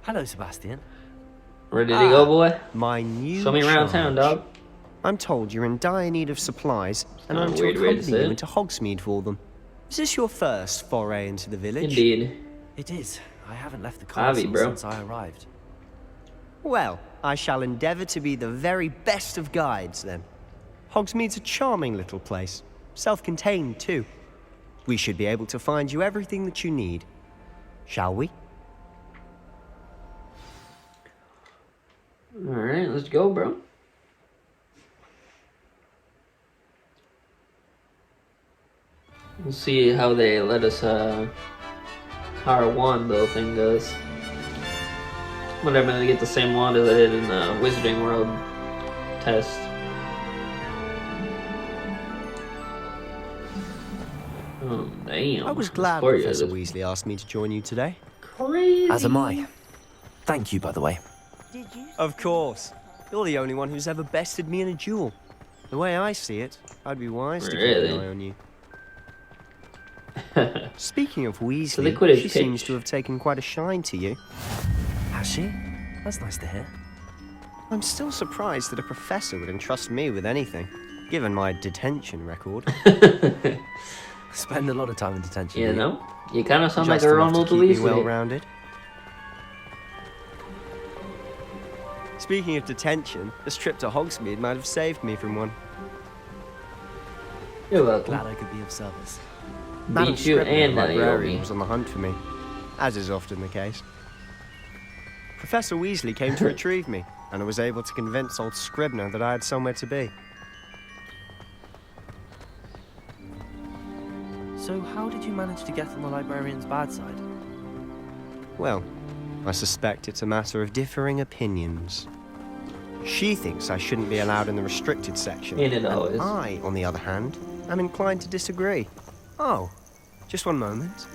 Hello, Sebastian. Ready to go, boy? My new Show me around town, dog. I'm told you're in dire need of supplies, and I'm to weird way to accompany say you it. into Hogsmeade for them. Is this your first foray into the village? Indeed. It is. I haven't left the Avi, castle bro. since I arrived. Well, I shall endeavour to be the very best of guides, then. Hogsmeade's a charming little place. Self-contained, too. We should be able to find you everything that you need. Shall we? Alright, let's go, bro. We'll see how they let us, how our wand though thing goes. Whenever I'm gonna get the same wand as I did in the Wizarding World test. Oh, damn. I was glad Professor Weasley asked me to join you today. Crazy. As am I. Thank you, by the way. Did you? Of course. You're the only one who's ever bested me in a duel. The way I see it, I'd be wise to keep an eye on you. Speaking of Weasley, she seems to have taken quite a shine to you. Has she? That's nice to hear. I'm still surprised that a professor would entrust me with anything, given my detention record. Spend a lot of time in detention. You know? You kind of sound Just like a enough to Ronald keep me Weasley. well-rounded. Speaking of detention, this trip to Hogsmeade might have saved me from one. You're welcome. Glad I could be of service. Beat you and the now librarian you'll was on the hunt for me, as is often the case. Professor Weasley came to retrieve me, and I was able to convince old Scribner that I had somewhere to be. So how did you manage to get on the librarian's bad side? Well, I suspect it's a matter of differing opinions. She thinks I shouldn't be allowed in the restricted section, Ain't it and always? I, on the other hand, am inclined to disagree. Oh, just one moment.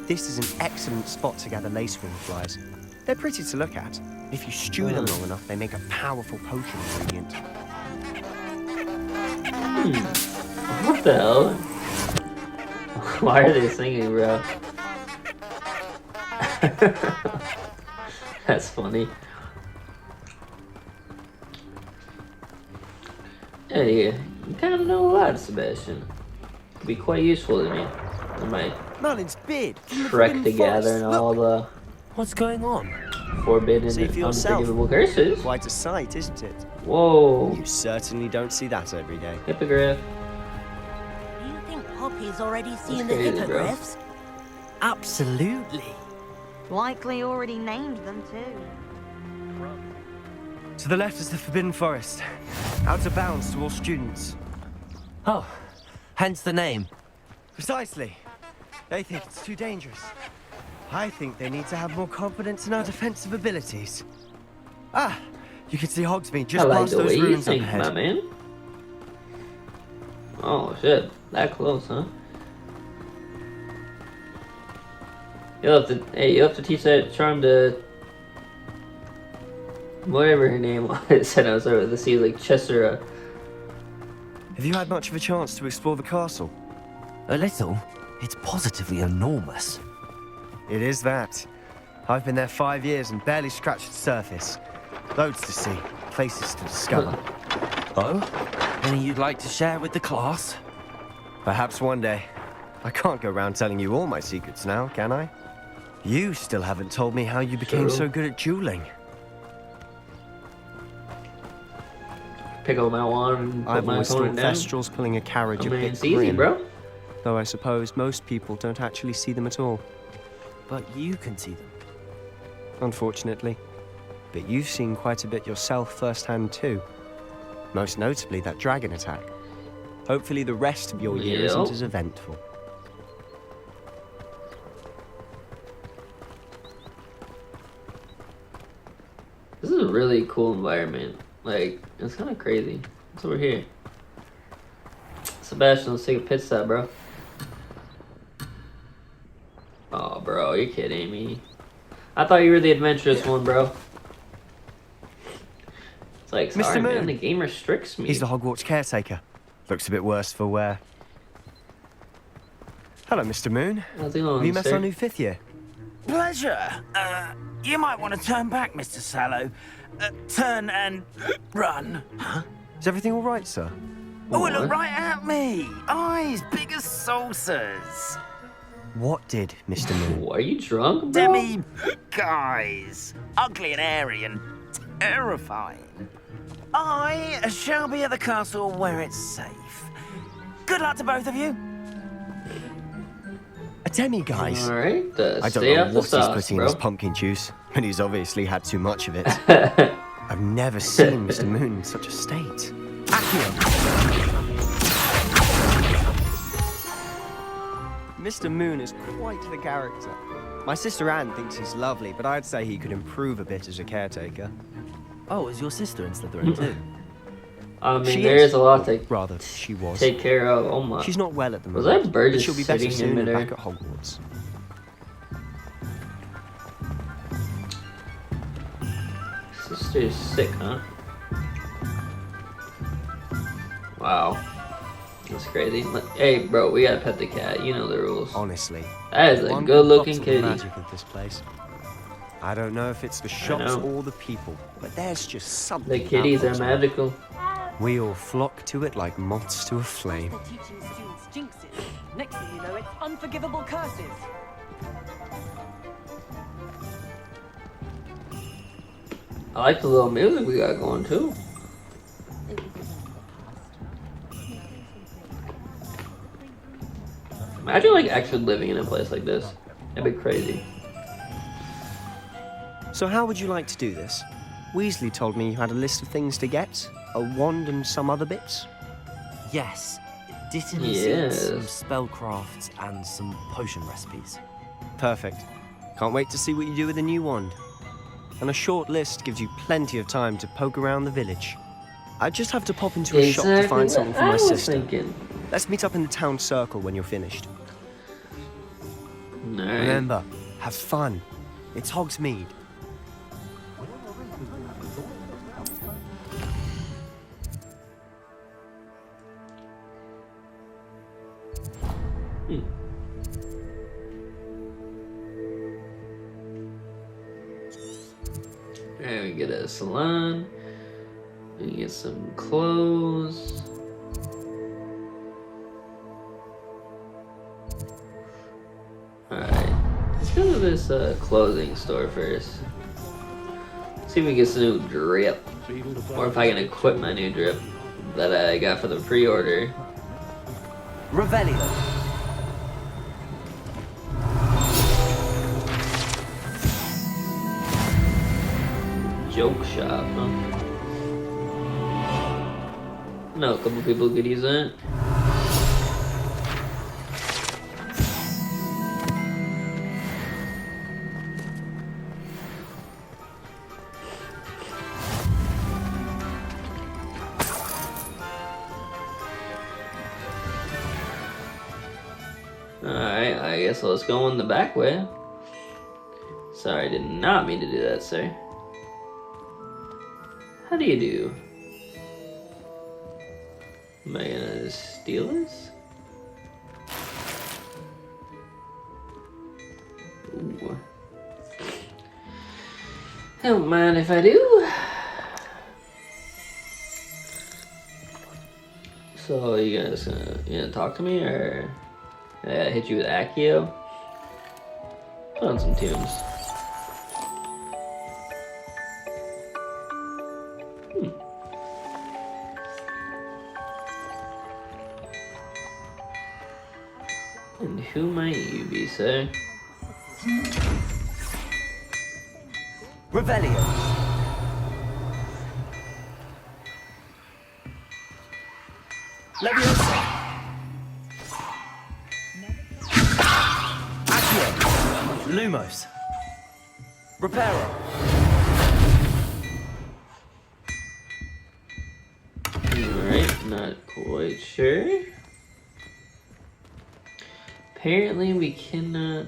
This is an excellent spot to gather lacewing flies. They're pretty to look at. If you stew them long enough, they make a powerful potion ingredient. What the hell? Why are they singing, bro? That's funny. Hey, you kind of know a lot, Sebastian. Could be quite useful to me. I might Merlin's beard. trek together and all the What's going on? forbidden See and for yourself. unforgivable curses. Quite a sight, isn't it? Whoa. You certainly don't see that every day. Hippogriff. Do you think Poppy's already seen That's the crazy, bro. hippogriffs? Absolutely. Likely already named them too. To the left is the Forbidden Forest. Out of bounds to all students. Oh, hence the name. Precisely. They think it's too dangerous. I think they need to have more confidence in our defensive abilities. Ah, you can see Hogsmeade just I like past the those way you ruins think, up my ahead. man. Oh shit, that close, huh? You'll have to teach that charm to whatever her name was. Said I was over the sea, like Chester. Have you had much of a chance to explore the castle? A little. It's positively enormous. It is that. I've been there 5 years and barely scratched the surface. Loads to see, places to discover. Oh? Any you'd like to share with the class? Perhaps one day. I can't go around telling you all my secrets now, can I? You still haven't told me how you became so good at dueling. Pick up my wand and put I've my always thought opponent down. Thestrals pulling a carriage I a mean, bit it's easy, grim, bro. though I suppose most people don't actually see them at all. But you can see them. Unfortunately. But you've seen quite a bit yourself firsthand too. Most notably that dragon attack. Hopefully the rest of your year isn't as eventful. This is a really cool environment. Like, it's kind of crazy. What's over here? Sebastian, let's take a pit stop, bro. Oh, bro, you're kidding me. I thought you were the adventurous one, bro. It's like, sorry, Mr. man, Moon. the game restricts me. He's the Hogwarts caretaker. Looks a bit worse for wear. Hello, Mr. Moon. How's it going, Have you met sir? our new 5th year? Pleasure. You might want to turn back, Mr. Sallow. Turn and run. Is everything all right, sir? Oh, look What? right at me. Eyes big as saucers. What did Mr. Moon? Are you drunk, bro? Demi guys. Ugly and airy and terrifying. I shall be at the castle where it's safe. Good luck to both of you. A demi-guise? Alright, I don't stay know off the what he's sauce, putting in bro. his pumpkin juice, but he's obviously had too much of it. I've never seen Mr. Moon in such a state. Accio! Mr. Moon is quite the character. My sister Anne thinks he's lovely, but I'd say he could improve a bit as a caretaker. Oh, is your sister in Slytherin too? I mean, She there is. is a lot to Rather, she was. take care of. Oh my. She's not well at the Was moment. that bird but just she'll be better sitting in soon and midair? back at Hogwarts. Sister's sick, huh? Wow. That's crazy. Hey, bro, we gotta pet the cat. You know the rules. Honestly, That is a one good-looking bottle kitty. of magic of this place. I don't know if it's the shops know. or the people, but there's just something. The kitties are about it. magical. We all flock to it like moths to a flame. The teaching students jinxes. Next thing you know, it's unforgivable curses. I like the little music we got going too. Imagine like actually living in a place like this. That'd be crazy. So how would you like to do this? Weasley told me you had a list of things to get, a wand and some other bits. Yes. Dittany Yes. seeds, some spellcrafts, and some potion recipes. Perfect. Can't wait to see what you do with the new wand. And a short list gives you plenty of time to poke around the village. I just have to pop into a shop to find something for what I my was sister. thinking. Let's meet up in the town circle when you're finished. Alright. Remember, have fun. It's Hogsmeade. Alright, we get a salon. We get some clothes. Alright. Let's go to this clothing store first. See if we get some new drip. Or if I can equip my new drip that I got for the pre-order. Revelio. Joke shop, huh? No, a couple people could use that. Alright, I guess let's go in the back way. Sorry, I did not mean to do that, sir. How do you do? Am I gonna steal this? Ooh. Don't mind if I do. So you guys gonna talk to me, or hit you with Accio? Put on some tunes. And who might you be, sir? Revelio. Leviosa. Accio. Lumos. Reparo. Alright, not quite sure. Apparently we cannot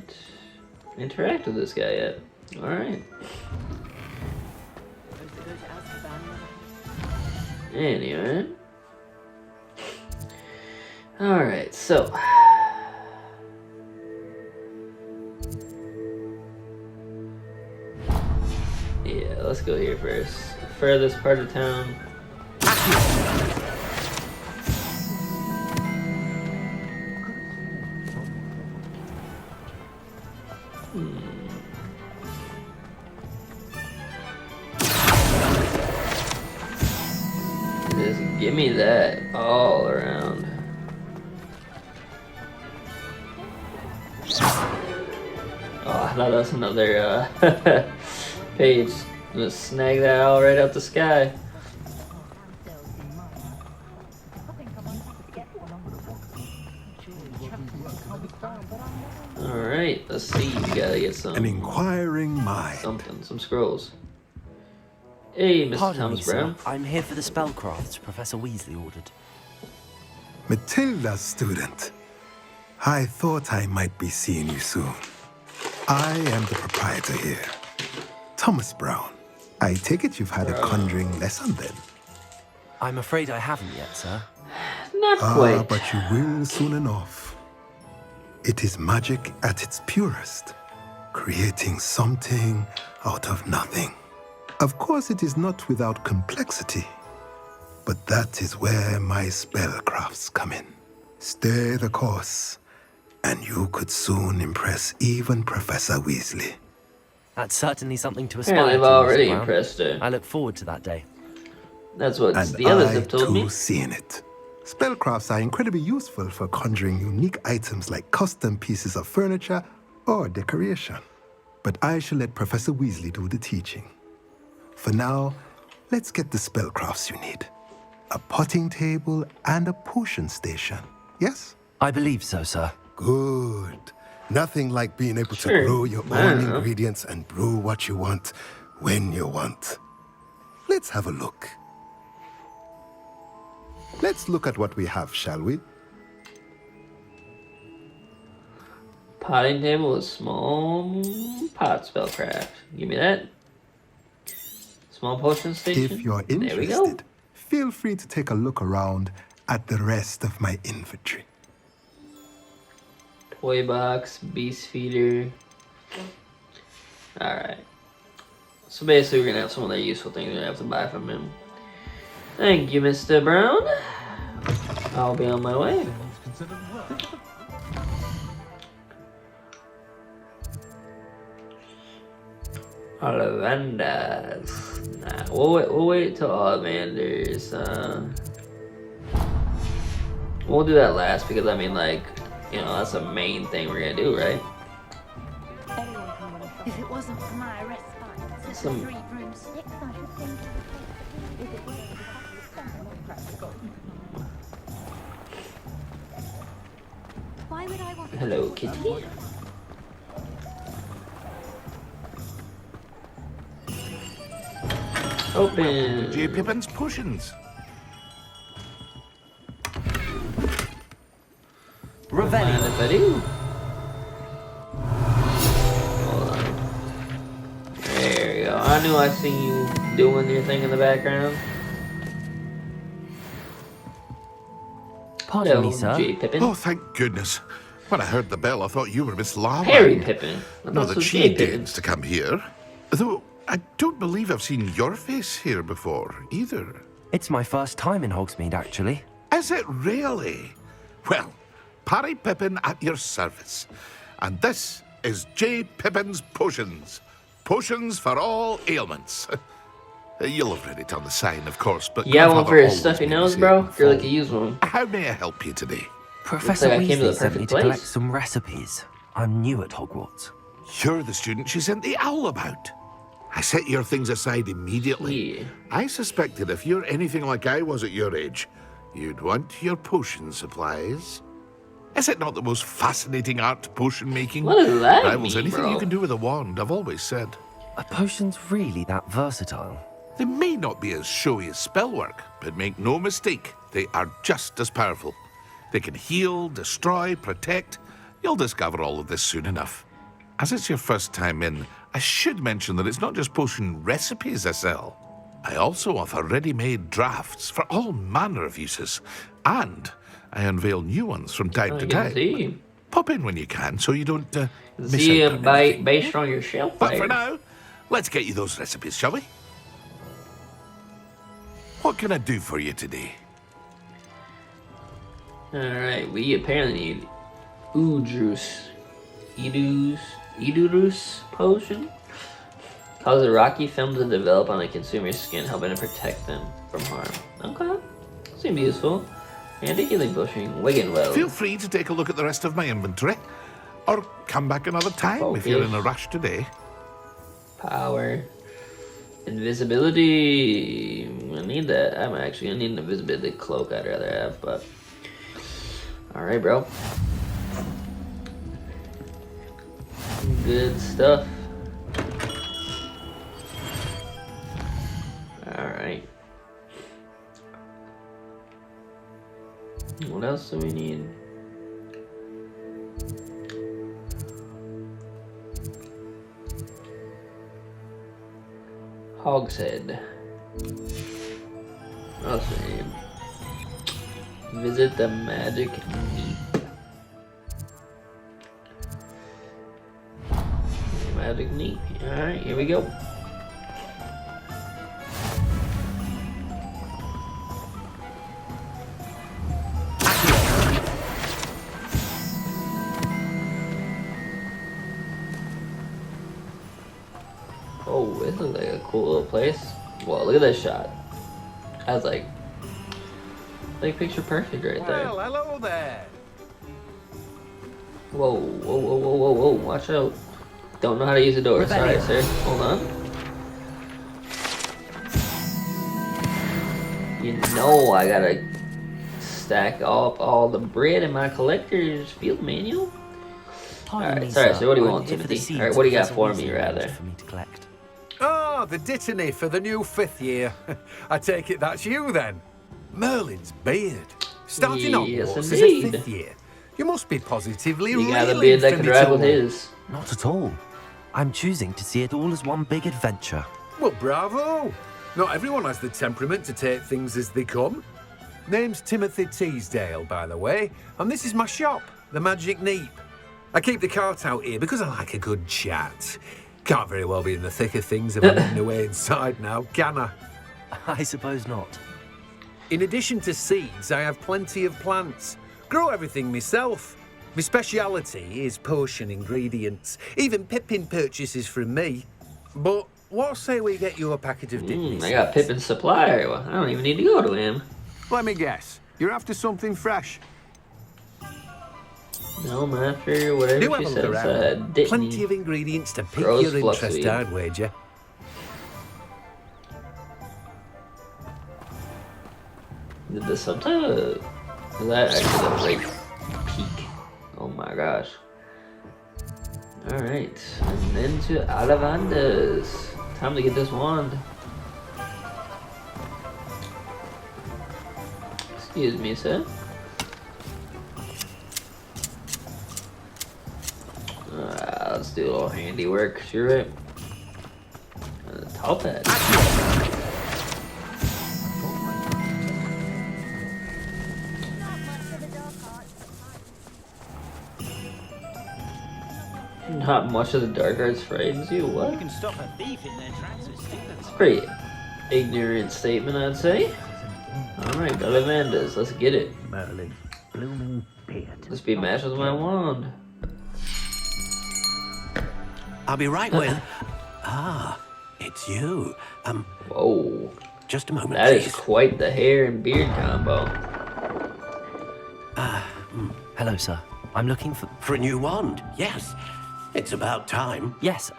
interact with this guy yet. Alright. Anyway. Alright, so. Yeah, let's go here first. Furthest part of town. Just give me that all around. Oh, I thought that was another page. Just snag that all right out the sky. Alright, let's see. We gotta get some. An inquiring mind. Something, some scrolls. Hey, Mr. Pardon me, Thomas Brown. sir. I'm here for the spellcrafts Professor Weasley ordered. Matilda's student. I thought I might be seeing you soon. I am the proprietor here. Thomas Brown. I take it you've had a conjuring lesson then? I'm afraid I haven't yet, sir. Not quite. But you will soon enough. It is magic at its purest, creating something out of nothing. Of course, it is not without complexity, but that is where my spellcrafts come in. Stay the course, and you could soon impress even Professor Weasley. That's certainly something to aspire Yeah, to, they've Mr. already Brown. impressed her. I look forward to that day. That's what And the others I have told too me. seen it. Spellcrafts are incredibly useful for conjuring unique items like custom pieces of furniture or decoration. But I shall let Professor Weasley do the teaching. For now, let's get the spellcrafts you need. A potting table and a potion station. Yes? I believe so, sir. Good. Nothing like being able to Sure. grow your I own don't know. ingredients and brew what you want when you want. Let's have a look. Let's look at what we have, shall we? Potting table with small pot spellcraft. Give me that. Small potion station. If you're There we go. interested, feel free to take a look around at the rest of my inventory. Toy box, beast feeder. Alright. So basically, we're gonna have some other useful things we're gonna have to buy from him. Thank you, Mr. Brown. I'll be on my way. Ollivanders. Nah, we'll wait till Ollivanders. We'll do that last because I mean, like, you know, that's the main thing we're gonna do, right? If it wasn't for my respite, Some- 3 broomsticks, I should think. If it wasn't for why would I want Hello, kitty. Open. J. Pippin's potions. Mind if I do? Hold on. There you go. I knew I seen you doing your thing in the background. Pardon me, Hello, sir. J. Pippin. Oh, thank goodness. When I heard the bell, I thought you were Miss Larwan. Harry Pippin. I No, thought that it was she J. Pippin. deigns to come here. Though I don't believe I've seen your face here before, either. It's my first time in Hogsmeade, actually. Is it really? Well, Parry Pippin at your service. And this is J. Pippin's Potions. Potions for all ailments. You'll have read it on the sign, of course, but Yeah, one Grandfather for his always stuffy made me nose, say bro. it in Feel like full. you use one. How may I help you today? Professor like I came to the Weasley sent me perfect to collect place. some recipes. I'm new at Hogwarts. You're the student she sent the owl about. I set your things aside immediately. Yeah. I suspected if you're anything like I was at your age, you'd want your potion supplies. Is it not the most fascinating art, potion making? What does that Rivals mean, anything bro? you can do with a wand, I've always said. Are potions really that versatile? They may not be as showy as spellwork, but make no mistake, they are just as powerful. They can heal, destroy, protect. You'll discover all of this soon enough. As it's your first time in, I should mention that it's not just potion recipes I sell. I also offer ready-made drafts for all manner of uses, and I unveil new ones from time I to can time. see. Pop in when you can, so you don't miss See out a on anything. based on your shelf But life. for now, Let's get you those recipes, shall we? What can I do for you today? Alright, we apparently need Idurus potion. Causes rocky film to develop on the consumer's skin, helping to protect them from harm. Okay, seems useful. And a healing potion, Wigan Well. Feel free to take a look at the rest of my inventory, or come back another time if you're in a rush today. Power. Invisibility. I need that. I'm actually gonna need an invisibility cloak I'd rather have, but. Alright, bro. Good stuff. Alright. What else do we need? Hogshead. What else do we need? Visit the magic neep. Magic neep. Alright, here we go. Oh, this looks like a cool little place. Whoa, look at this shot. That's like picture perfect right there. Well, hello there. Whoa, whoa, whoa, whoa, whoa, whoa, watch out. Don't know how to use the door. Sorry, sir. Hold on. You know I gotta stack up all the bread in my collector's field manual. Alright, sorry, sir. What do you want, Timothy? Alright, what do you got for me, rather? Oh, the dittany for the new 5th year. I take it that's you then. Merlin's beard. Starting Yes, Hogwarts as a indeed. 5th year. You must be positively You got a reeling beard that for can me ride to with look. his. Not at all. I'm choosing to see it all as one big adventure. Well, bravo. Not everyone has the temperament to take things as they come. Name's Timothy Teasdale, by the way, and this is my shop, the Magic Neep. I keep the cart out here because I like a good chat. Can't very well be in the thick of things if I'm hidden away inside now, can I? I suppose not. In addition to seeds, I have plenty of plants. Grow everything myself. My speciality is potion ingredients. Even Pippin purchases from me. But what say we get you a packet of dipping I got Pippin's supplier. Well, I don't even need to go to him. Let me guess. You're after something fresh. No, I'm after whatever Do have she a look says. around. Dittany. Plenty of ingredients to pique Rose your interest, fluffweed. I'd wager. Did the subtitle? That actually looks like peak. Oh my gosh. Alright, and then to Ollivander's. Time to get this wand. Excuse me, sir. Let's do a little handiwork, sure it. Top hat. Not much of the dark arts frightens you. What? You can stop a thief in their tracks with stupid. It's a pretty ignorant statement, I'd say. Alright, Ollivander's, let's get it. Merlin's blooming beard. Let's be matched with my wand. I'll be right with. It's you. Whoa. Just a moment, That is please. quite the hair and beard combo. Hello, sir. I'm looking For a new wand, yes. It's about time. Yes,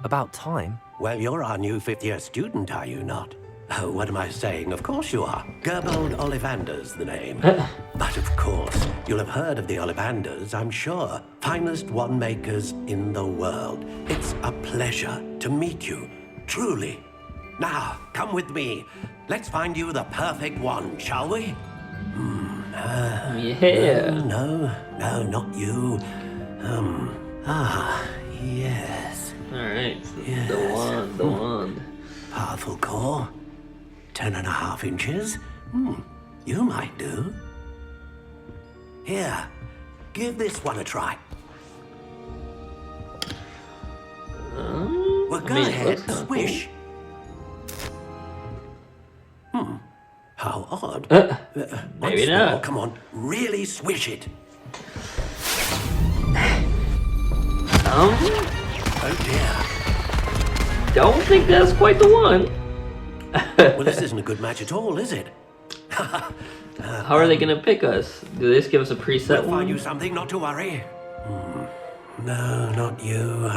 about time. Well, you're our new 5th year student, are you not? Oh, what am I saying? Of course you are. Gerbold Ollivander's the name. But of course, you'll have heard of the Ollivanders, I'm sure. Finest wand makers in the world. It's a pleasure to meet you, truly. Now, come with me. Let's find you the perfect wand, shall we? Yeah. No, not you. Yes. Alright, Yes. the wand. Powerful core. 10.5 inches. You might do. Here, give this one a try. Well, Sure, go mean, it ahead, looks kinda swish. How odd. Maybe Once not. more, come on, really swish it. Oh dear. Don't think that's quite the one. Well, this isn't a good match at all, is it? How are they gonna pick us? Do they just give us a preset We'll one? find you something, not to worry. No, not you.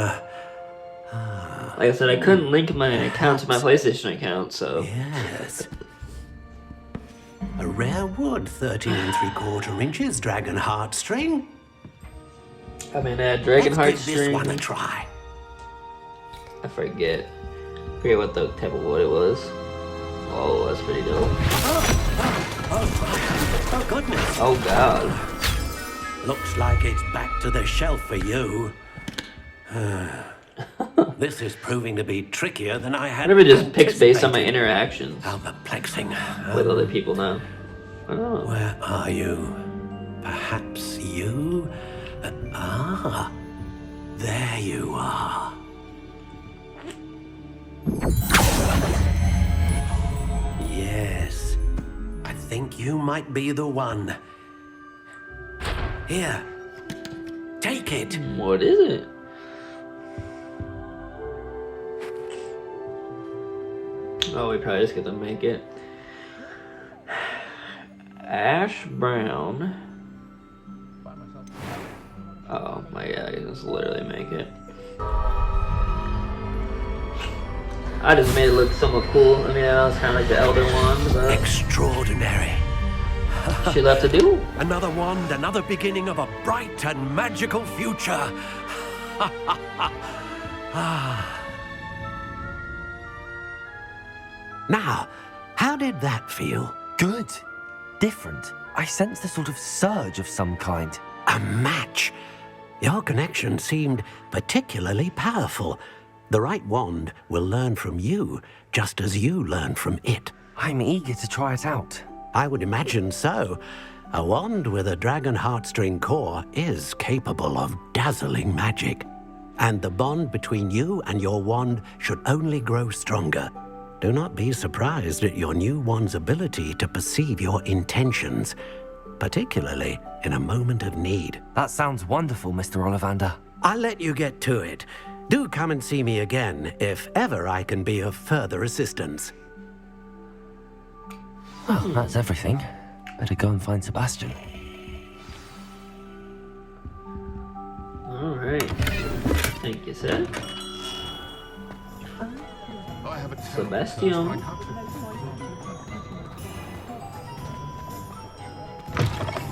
Like I said, I couldn't link my account to my PlayStation account, so. Yes. A rare wood, 13 3/4 inches, dragon heartstring. I mean, Dragon Heart Let's give this one a string. try. I forget what the type of wood it was. Oh, that's pretty dope. Oh, goodness. Oh god. Looks like it's back to the shelf for you. This is proving to be trickier than I had What if it just picks based on my anticipated. interactions How perplexing. with other people now? I don't know. Where are you? Perhaps you? There you are. Yes, I think you might be the one. Here, take it. What is it? Oh, we probably just get to make it. Ash brown. Oh my god, I can just literally make it. I just made it look somewhat cool. I mean, that was kind of like the Elder Wand, but Extraordinary. she left to do. Another wand, another beginning of a bright and magical future. Now, how did that feel? Good. Different. I sensed a sort of surge of some kind. A match. Your connection seemed particularly powerful. The right wand will learn from you, just as you learn from it. I'm eager to try it out. I would imagine so. A wand with a dragon heartstring core is capable of dazzling magic. And the bond between you and your wand should only grow stronger. Do not be surprised at your new wand's ability to perceive your intentions, particularly in a moment of need. That sounds wonderful, Mr. Ollivander. I'll let you get to it. Do come and see me again if ever I can be of further assistance. Well, that's everything. Better go and find Sebastian. Alright. Thank you, sir. Sebastian.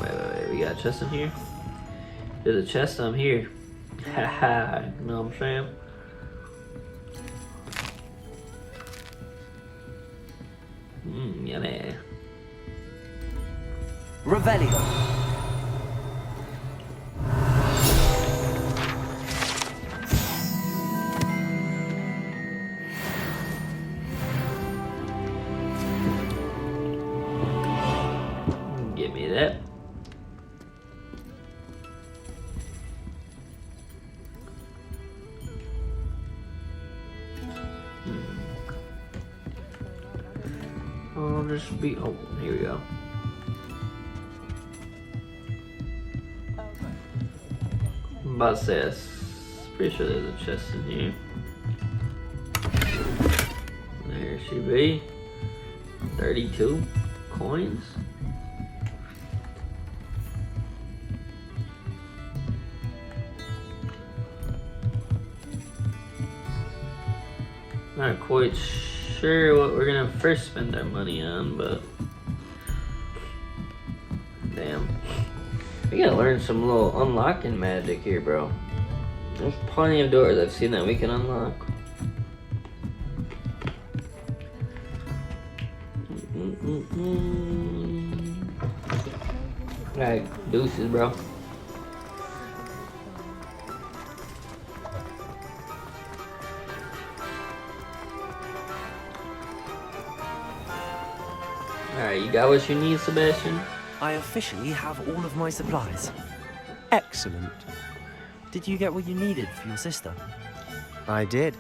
Wait, we got a chest in here? There's a chest, I'm here. Haha, you know what I'm saying? Yummy. Revelio. Give me that. I'll just be. Oh, here we go. I'm about to say, pretty sure there's a chest in here. There she be. 32 coins. Not quite sure what we're gonna first spend our money on, but damn, we gotta learn some little unlocking magic here, bro. There's plenty of doors I've seen that we can unlock. Alright, deuces, bro. Alright, you got what you need, Sebastian? I officially have all of my supplies. Excellent. Did you get what you needed for your sister? I did.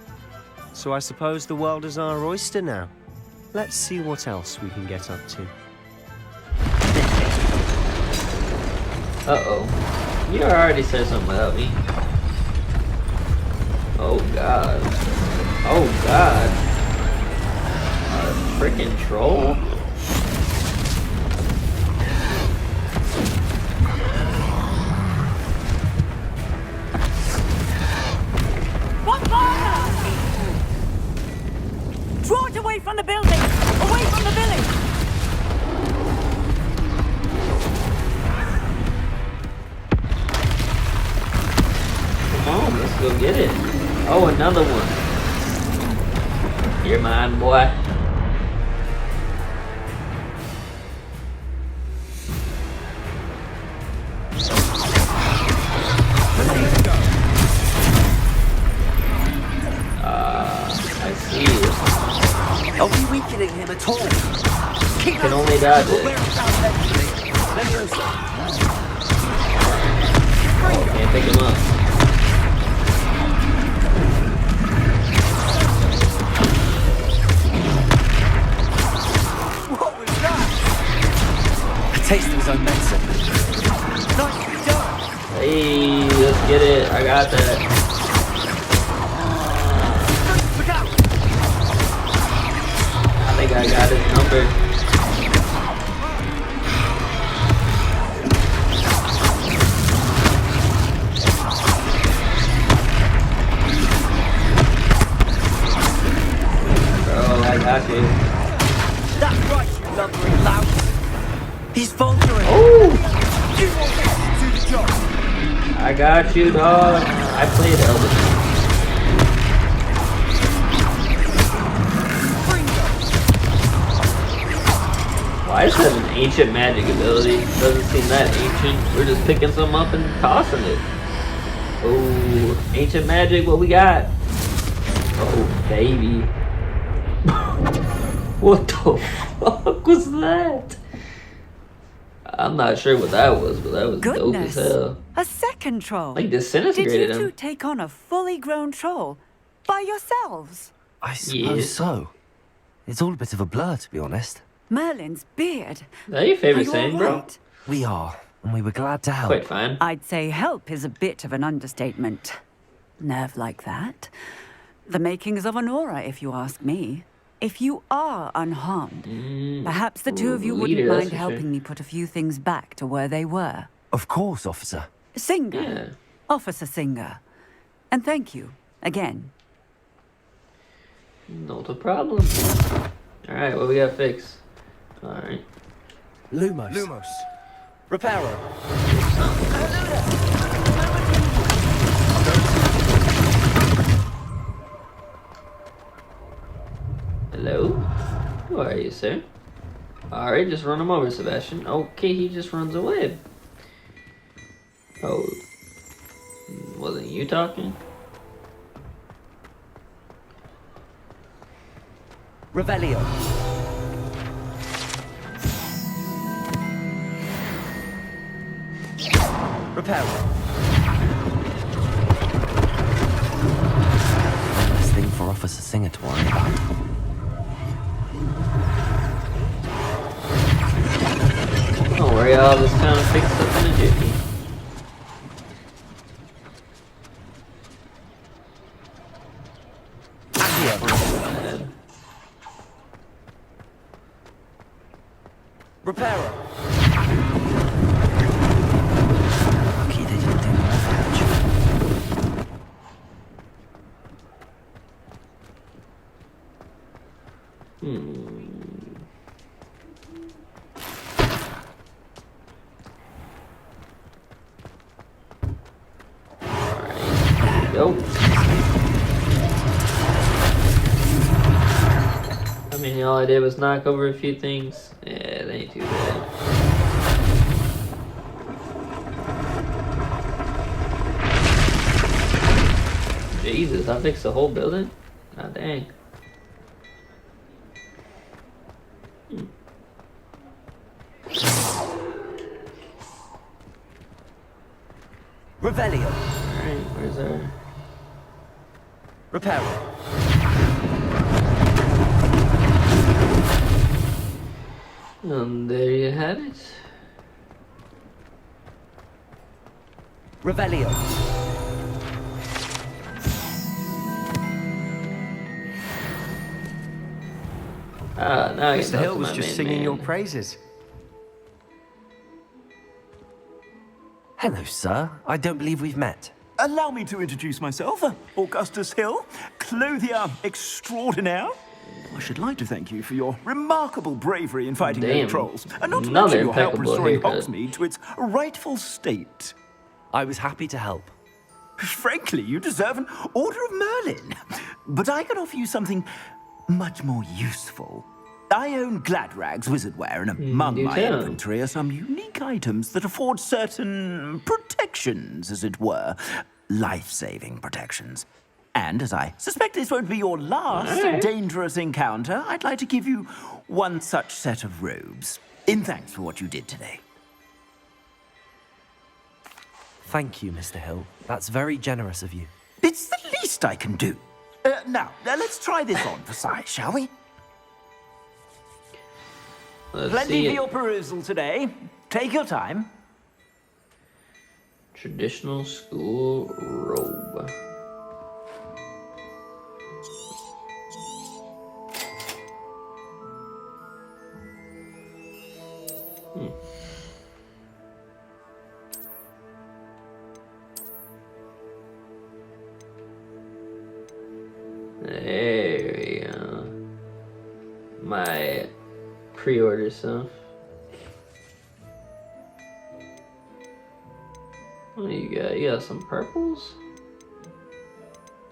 So I suppose the world is our oyster now. Let's see what else we can get up to. Uh-oh. You already said something about me. Oh, God. Oh, God. A freaking troll? What fire? Draw it away from the building! Away from the village! Come on, let's go get it. Oh, another one. You're mine, boy. I see you. Are we weakening him at all? Can only dodge it. Oh, can't pick him up. What was that? A taste of his own medicine. Nicely done. Hey, let's get it. I got that. I think I got his number. Bro, I got you. That's right, you lumbering lout. He's faltering. Oh! You won't get to do the job. I got you, dog. I played Elder. Why is that an ancient magic ability? Doesn't seem that ancient. We're just picking some up and tossing it. Oh, ancient magic, what we got? Oh, baby. What the fuck was that? I'm not sure what that was, but that was dope as hell. A second troll. Like disintegrated Did you two him. take on a fully grown troll by yourselves? I suppose Yeah. so. It's all a bit of a blur, to be honest. Merlin's beard. Is that your favorite Are you saying, all bro? right? We are, and we were glad to help. Quite fine. I'd say help is a bit of an understatement. Nerve like that. The makings of an aura, if you ask me. If you are unharmed, perhaps the two of you wouldn't leader, that's mind for helping sure. me put a few things back to where they were. Of course, officer. Singer. Yeah. Officer Singer. And thank you, again. Not a problem. Alright, what we got fixed? Alright. Lumos. Lumos. Reparo. Hello? Who are you, sir? Alright, just run him over, Sebastian. Okay, he just runs away. Oh. Wasn't you talking? Revelio. Reparo. Best thing for Officer Singer to worry about. Don't worry, I'll just kind of fix up in a jiffy. Reparo. Lucky they didn't do more damage. Yo. I mean, all I did was knock over a few things. Yeah, it ain't too bad. Jesus, I fixed the whole building? God dang. Revelio. Alright, where's our... Reparo. And there you have it. Revelio. Ah, now Mr. Hill was just singing your praises. Hello, sir. I don't believe we've met. Allow me to introduce myself, Augustus Hill, clothier extraordinaire. I should like to thank you for your remarkable bravery in fighting Damn. the trolls, and not to Another mention your help impeccable restoring haircut. Hogsmeade to its rightful state. I was happy to help. Frankly, you deserve an Order of Merlin. But I can offer you something much more useful. I own Gladrag's wizardware, and among you my tell. inventory are some unique items that afford certain protections, as it were. Life-saving protections. And as I suspect this won't be your last dangerous encounter, I'd like to give you one such set of robes, in thanks for what you did today. Thank you, Mr. Hill. That's very generous of you. It's the least I can do. Now, let's try this on for size, shall we? Let's Plenty see for it. your perusal today. Take your time. Traditional school robe. There we go. My pre-order stuff. What do you got? You got some purples?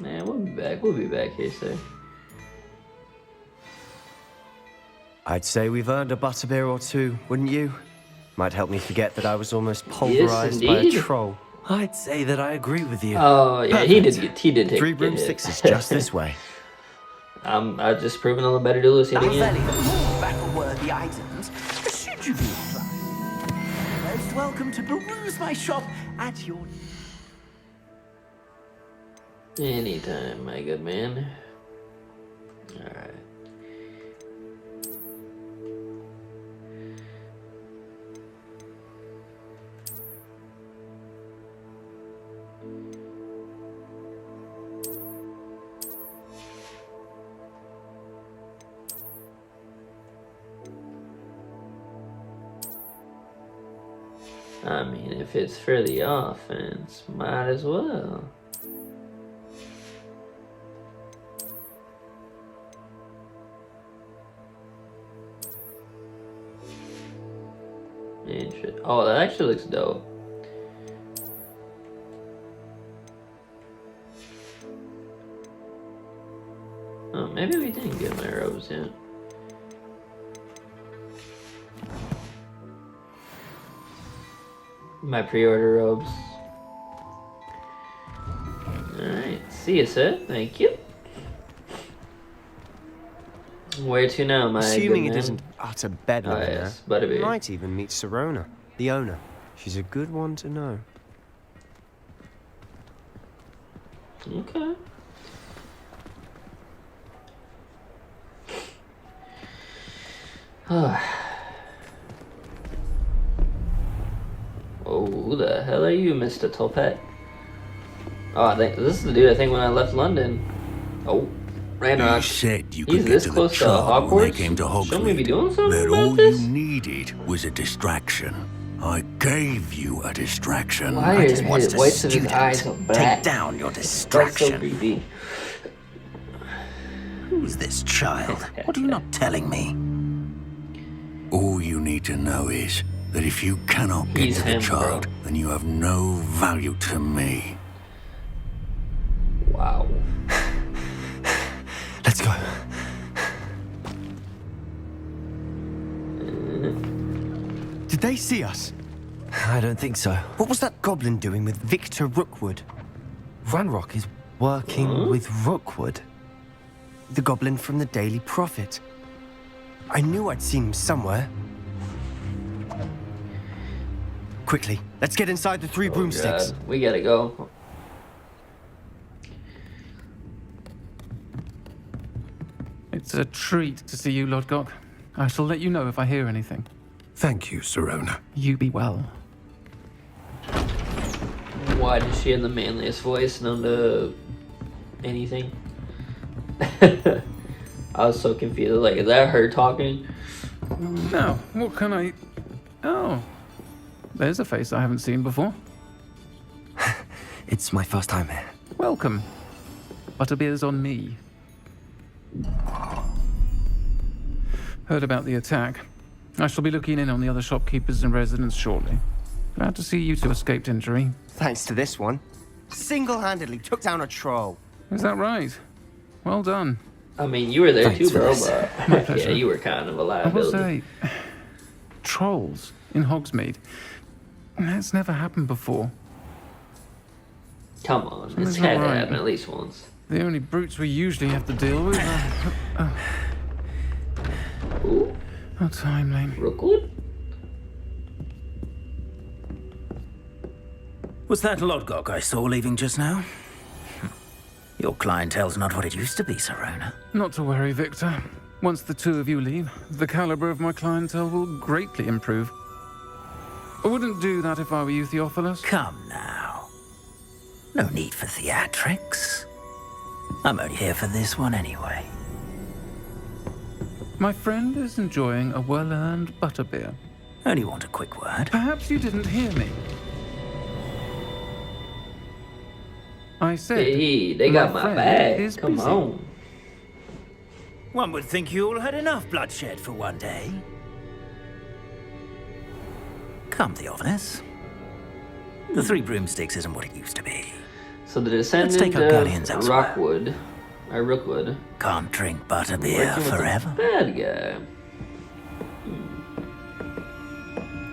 Man, we'll be back. We'll be back here, sir. I'd say we've earned a butterbeer or two, wouldn't you? Might help me forget that I was almost pulverized by a indeed. troll. I'd say that I agree with you. Oh yeah, he did. He did take 3 get hit. broomsticks is just this way. I've just proven I'm a better duelist yet again. More battle-worthy items, should you be inclined. Most welcome to peruse my shop at your... Anytime, my good man. Alright. I mean, if it's for the offense, might as well. Oh, that actually looks dope. Oh, maybe we didn't get my robes yet. My pre-order robes. Alright, see you, sir. Thank you. Where to now, my Assuming good it man? isn't utter bedlam Oh, in yes, there, Butterbeer. you might even meet Serona, the owner. She's a good one to know. Okay. Oh, who the hell are you, Mr. Tolpet? Oh, I think this is the dude I think when I left London. Oh, Ranrock. You said you He's could get this to the close to troll when they Hogwarts? came to Shouldn't we be Hogsmeade. doing something That about all this? you needed was a distraction. I gave you a distraction. Why I are just wanted his a whites of his student. eyes so black? Take down your That's so distraction. creepy. Who's this child? What are you not telling me? All you need to know is that if you cannot get He's to the him, child, bro. then you have no value to me. Wow. Let's go. Did they see us? I don't think so. What was that goblin doing with Victor Rookwood? Ranrock is working with Rookwood. The goblin from the Daily Prophet. I knew I'd seen him somewhere. Quickly, let's get inside the 3 broomsticks. God, we gotta go. It's a treat to see you, Lodgok. I shall let you know if I hear anything. Thank you, Sirona. You be well. Why did she have the manliest voice known to anything? I was so confused. Like, is that her talking? Now, what can I... Oh, there's a face I haven't seen before. It's my first time here. Welcome. Butterbeer's on me. Heard about the attack. I shall be looking in on the other shopkeepers and residents shortly. Glad to see you two escaped injury. Thanks to this one. Single-handedly took down a troll. Is that right? Well done. I mean, you were there Thanks too, for bro, this. but yeah, you were kind of a I will liability. say, trolls in Hogsmeade. That's never happened before. Come on, it's Something's had not to right. happen at least once. The only brutes we usually have to deal with are... Ooh, How timely. Rookwood? Was that Lodgok I saw leaving just now? Your clientele's not what it used to be, Sirona. Not to worry, Victor. Once the two of you leave, the caliber of my clientele will greatly improve. I wouldn't do that if I were you, Theophilus. Come now. No need for theatrics. I'm only here for this one anyway. My friend is enjoying a well-earned butterbeer. Only want a quick word. Perhaps you didn't hear me. I said... Hey, they got my friend bag. is Come busy. on. One would think you all had enough bloodshed for one day. Come, Theophilus. The Three Broomsticks isn't what it used to be. So the descendant take our guardians of elsewhere. Rookwood. Can't drink butterbeer Working with the forever. bad guy.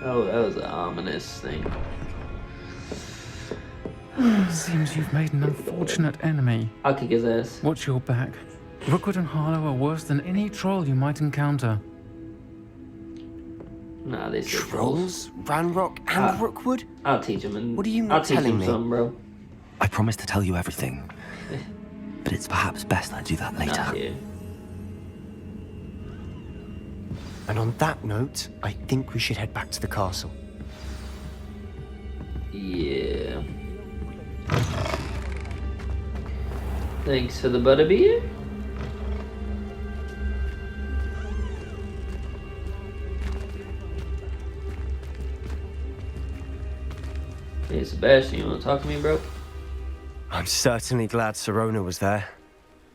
Oh, that was an ominous thing. Seems you've made an unfortunate enemy. I'll kick his ass. Watch your back. Rookwood and Harlow are worse than any troll you might encounter. Nah, they said trolls. Ranrock and Rookwood? I'll teach him. And What are you I'll not teach telling him me? something, bro. I promise to tell you everything. But it's perhaps best I do that later. Not here. And on that note, I think we should head back to the castle. Yeah. Thanks for the butterbeer. Hey Sebastian, you wanna talk to me, bro? I'm certainly glad Sirona was there.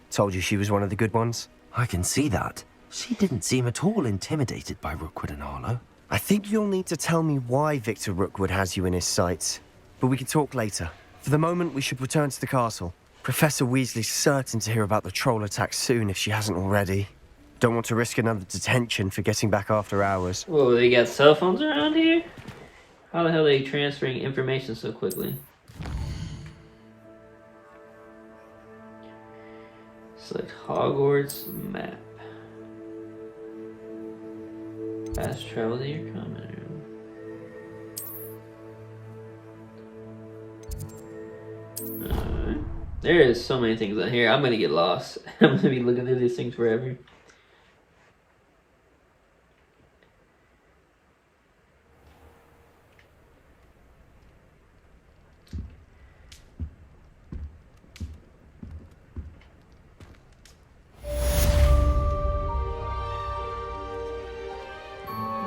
Told you she was one of the good ones. I can see that. She didn't seem at all intimidated by Rookwood and Harlow. I think you'll need to tell me why Victor Rookwood has you in his sights. But we can talk later. For the moment, we should return to the castle. Professor Weasley's certain to hear about the troll attack soon if she hasn't already. Don't want to risk another detention for getting back after hours. Whoa, they got cell phones around here? How the hell are they transferring information so quickly? Select Hogwarts map. Fast travel to your common room. Alright. There is so many things on here. I'm gonna get lost. I'm gonna be looking at these things forever.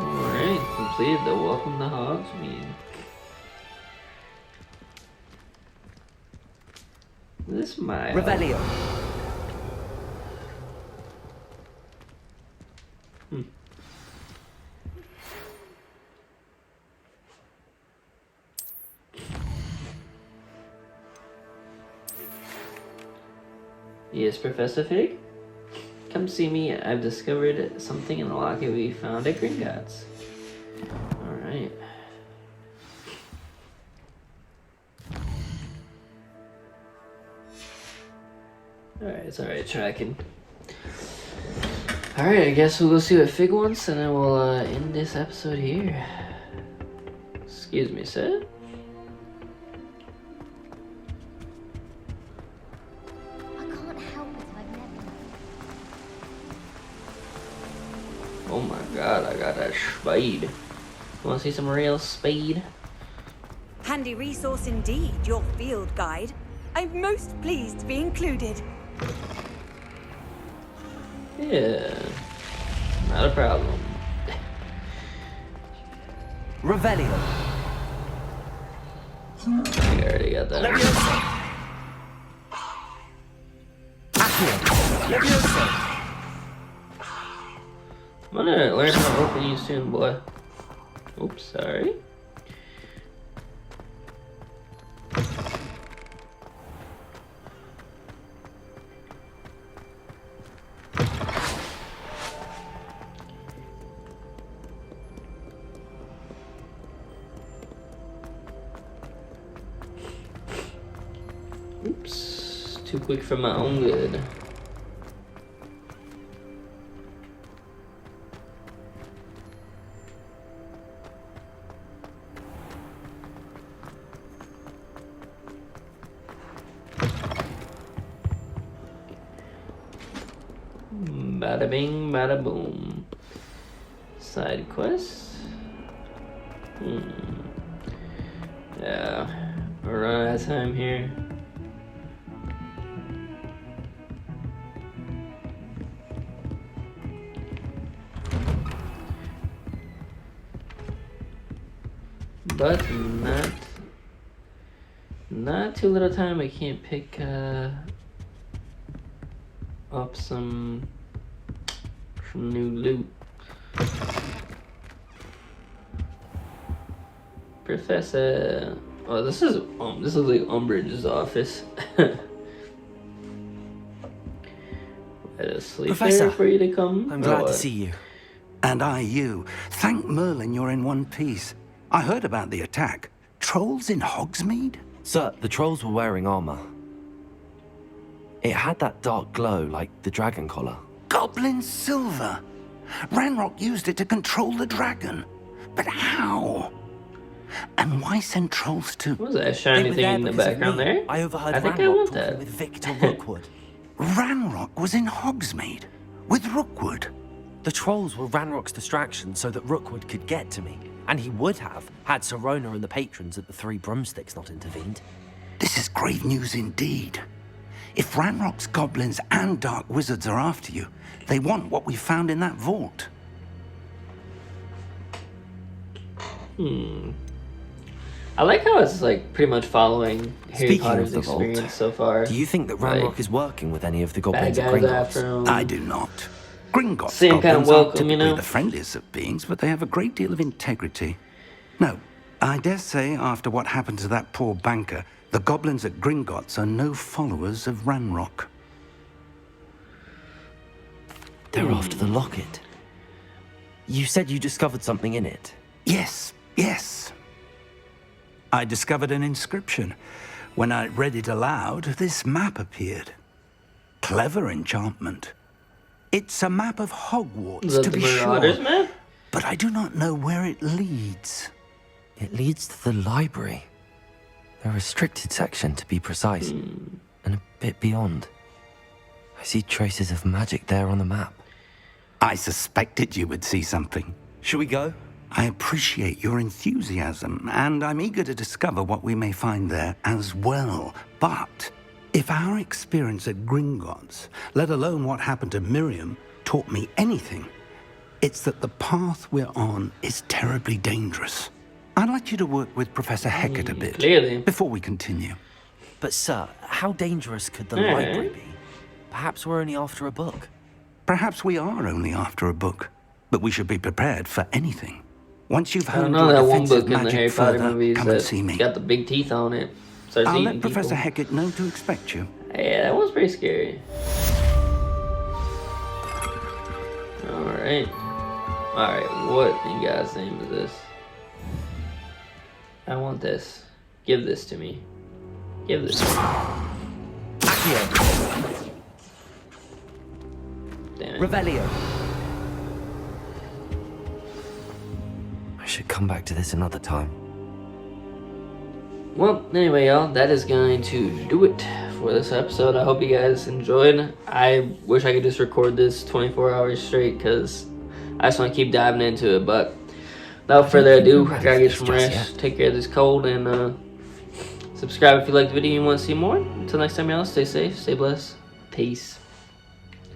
Alright, completed the Welcome to Hogsmeade. This might Revelio. Yes, Professor Fig? Come see me. I've discovered something in the locket we found at Gringotts. Alright. Alright, it's alright, tracking. Alright, I guess we'll go see what Fig wants and then we'll end this episode here. Excuse me, sir? I can't help it, I've never. Oh my god, I got that spade. Wanna see some real speed? Handy resource indeed, your field guide. I'm most pleased to be included. Yeah, not a problem. Revelio. I already got that. I'm gonna learn how to open you soon, boy. Oops, sorry. Oops, too quick for my own good. Bada bing, bada boom. Side quest? Yeah, we're running out of time here. But not too little time. I can't pick up some new loot. Professor, oh, this is like Umbridge's office. Had a sleep Professor, there for you to come. I'm glad to see you. And I you. Thank Merlin you're in one piece. I heard about the attack. Trolls in Hogsmeade? Sir, the trolls were wearing armor. It had that dark glow like the dragon collar. Goblin silver. Ranrock used it to control the dragon. But how? And why send trolls to... What was that shiny thing in the background there? I overheard think I Ranrock want talking that. with Victor Rookwood. Ranrock was in Hogsmeade with Rookwood. The trolls were Ranrock's distraction so that Rookwood could get to me. And he would have, had Sirona and the patrons at the Three Broomsticks not intervened. This is grave news indeed. If Ranrock's goblins and dark wizards are after you, they want what we found in that vault. I like how it's like pretty much following Harry Speaking Potter's of the vault, experience so far. Do you think that Ranrock Like, is working with any of the bad goblins at guys Gringotts? after him. I do not. Gringotts Seem kind of goblins aren't welcome, you typically know? the friendliest of beings, but they have a great deal of integrity. No, I dare say after what happened to that poor banker, the goblins at Gringotts are no followers of Ranrock. They're after the locket. You said you discovered something in it. Yes, yes. I discovered an inscription. When I read it aloud, this map appeared. Clever enchantment. It's a map of Hogwarts, Is that to the be Marauders sure. map? But I do not know where it leads. It leads to the library. The restricted section, to be precise. And a bit beyond. I see traces of magic there on the map. I suspected you would see something. Shall we go? I appreciate your enthusiasm, and I'm eager to discover what we may find there as well. But if our experience at Gringotts, let alone what happened to Miriam, taught me anything, it's that the path we're on is terribly dangerous. I'd like you to work with Professor Hecat a bit Clearly. before we continue. But sir, how dangerous could the Alright. library be? Perhaps we're only after a book. Perhaps we are only after a book, but we should be prepared for anything. Once you've I don't honed know your that one defensive book in the magic Harry Potter further, movies come and see me. that got the big teeth on it. Starts I'll eating let Professor people. Hecat know to expect you. Yeah, that was pretty scary. Alright. Alright, what in God's name is this? I want this. Give this to me. Give this to me. Accio. Damn it. Revelio. I should come back to this another time. Well, anyway, y'all, that is going to do it for this episode. I hope you guys enjoyed. I wish I could just record this 24 hours straight because I just want to keep diving into it. But without further ado, I gotta get some rest, take care of this cold, and subscribe if you liked the video and you want to see more. Until next time, y'all, stay safe, stay blessed, peace.